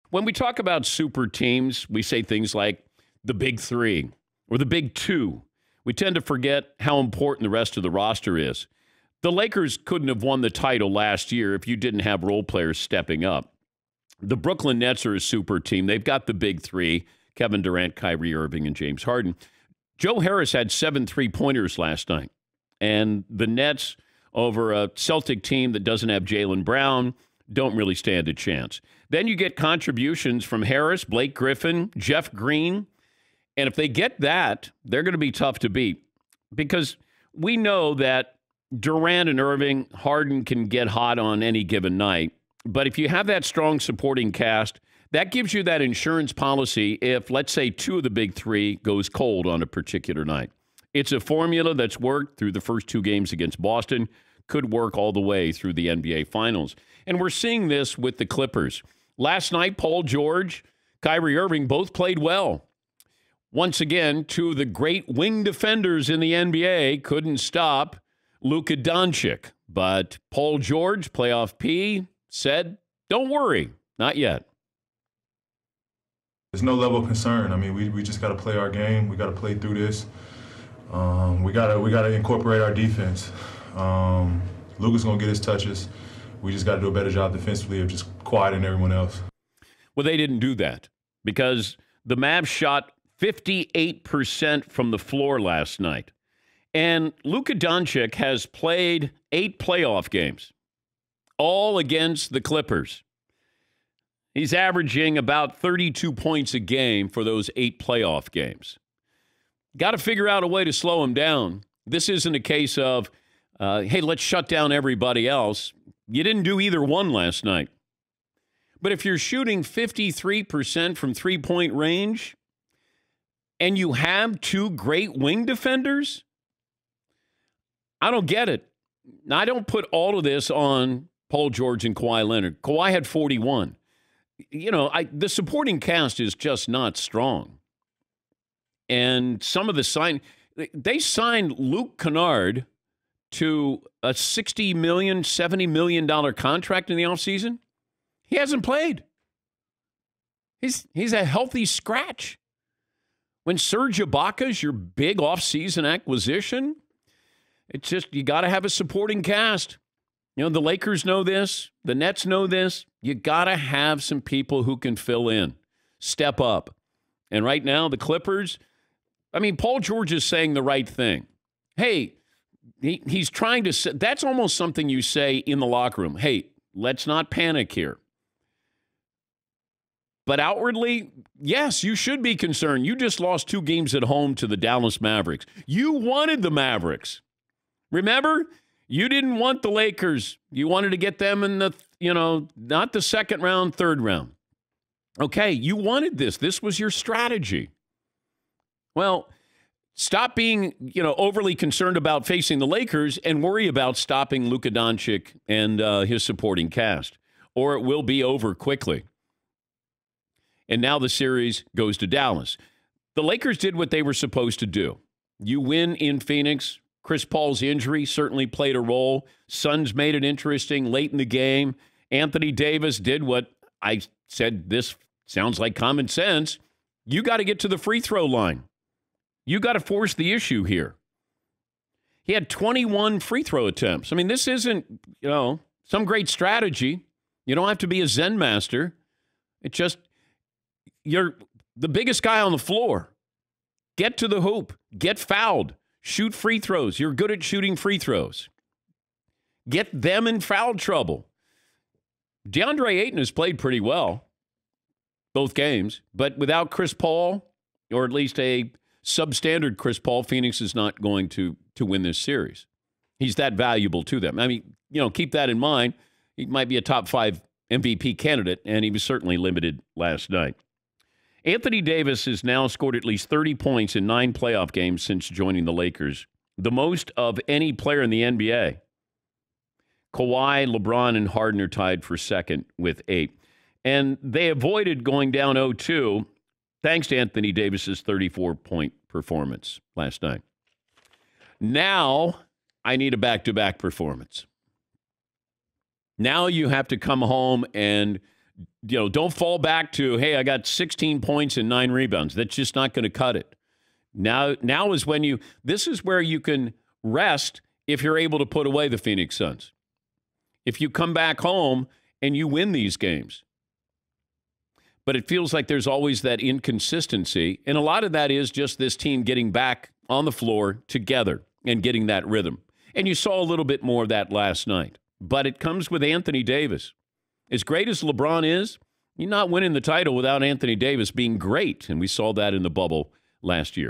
When we talk about super teams, we say things like the big three or the big two. We tend to forget how important the rest of the roster is. The Lakers couldn't have won the title last year if you didn't have role players stepping up. The Brooklyn Nets are a super team. They've got the big three, Kevin Durant, Kyrie Irving, and James Harden. Joe Harris had 7 3-pointers last night. And the Nets, over a Celtic team that doesn't have Jaylen Brown, don't really stand a chance. Then you get contributions from Harris, Blake Griffin, Jeff Green. And if they get that, they're going to be tough to beat. Because we know that Durant and Irving, Harden can get hot on any given night. But if you have that strong supporting cast, that gives you that insurance policy if, let's say, 2 of the big 3 goes cold on a particular night. It's a formula that's worked through the first 2 games against Boston, could work all the way through the NBA Finals. And we're seeing this with the Clippers. Last night, Paul George, Kyrie Irving both played well. Once again, 2 of the great wing defenders in the NBA couldn't stop Luka Doncic. But Paul George, playoff P, said, don't worry, not yet. There's no level of concern. I mean, we just got to play our game. We got to play through this. We got to incorporate our defense. Luka's going to get his touches. We just got to do a better job defensively of just quieting everyone else. Well, they didn't do that because the Mavs shot 58% from the floor last night. And Luka Doncic has played 8 playoff games, all against the Clippers. He's averaging about 32 points a game for those 8 playoff games. Got to figure out a way to slow him down. This isn't a case of, hey, let's shut down everybody else. You didn't do either one last night. But if you're shooting 53% from three-point range and you have 2 great wing defenders, I don't get it. Now, I don't put all of this on Paul George and Kawhi Leonard. Kawhi had 41. You know, the supporting cast is just not strong. And some of the they signed Luke Kennard to a $60 million, $70 million contract in the offseason. He hasn't played. He's a healthy scratch. When Serge Ibaka's your big offseason acquisition, it's just you got to have a supporting cast. You know, the Lakers know this. The Nets know this. You got to have some people who can fill in, step up. And right now, the Clippers, I mean, Paul George is saying the right thing. Hey, he's trying to say, that's almost something you say in the locker room. Hey, let's not panic here. But outwardly, yes, you should be concerned. You just lost 2 games at home to the Dallas Mavericks. You wanted the Mavericks. Remember? You didn't want the Lakers. You wanted to get them in the, not the second round, third round. Okay, you wanted this. This was your strategy. Well, stop being, overly concerned about facing the Lakers and worry about stopping Luka Doncic and his supporting cast, or it will be over quickly. And now the series goes to Dallas. The Lakers did what they were supposed to do. You win in Phoenix. Chris Paul's injury certainly played a role. Suns made it interesting late in the game. Anthony Davis did what I said, this sounds like common sense. You got to get to the free throw line. You got to force the issue here. He had 21 free throw attempts. I mean, this isn't, some great strategy. You don't have to be a Zen master. It's just, you're the biggest guy on the floor. Get to the hoop. Get fouled. Shoot free throws. You're good at shooting free throws. Get them in foul trouble. DeAndre Ayton has played pretty well both games, but without Chris Paul, or at least a substandard Chris Paul, Phoenix is not going to win this series. He's that valuable to them. I mean, keep that in mind. He might be a top 5 MVP candidate, and he was certainly limited last night. Anthony Davis has now scored at least 30 points in 9 playoff games since joining the Lakers, the most of any player in the NBA. Kawhi, LeBron, and Harden are tied for second with 8. And they avoided going down 0-2 thanks to Anthony Davis's 34-point performance last night. Now, I need a back-to-back performance. Now you have to come home and Don't fall back to, hey, I got 16 points and 9 rebounds. That's just not going to cut it. Now is when this is where you can rest if you're able to put away the Phoenix Suns. If you come back home and you win these games. But it feels like there's always that inconsistency. And a lot of that is just this team getting back on the floor together and getting that rhythm. And you saw a little bit more of that last night. But it comes with Anthony Davis. As great as LeBron is, you're not winning the title without Anthony Davis being great. And we saw that in the bubble last year.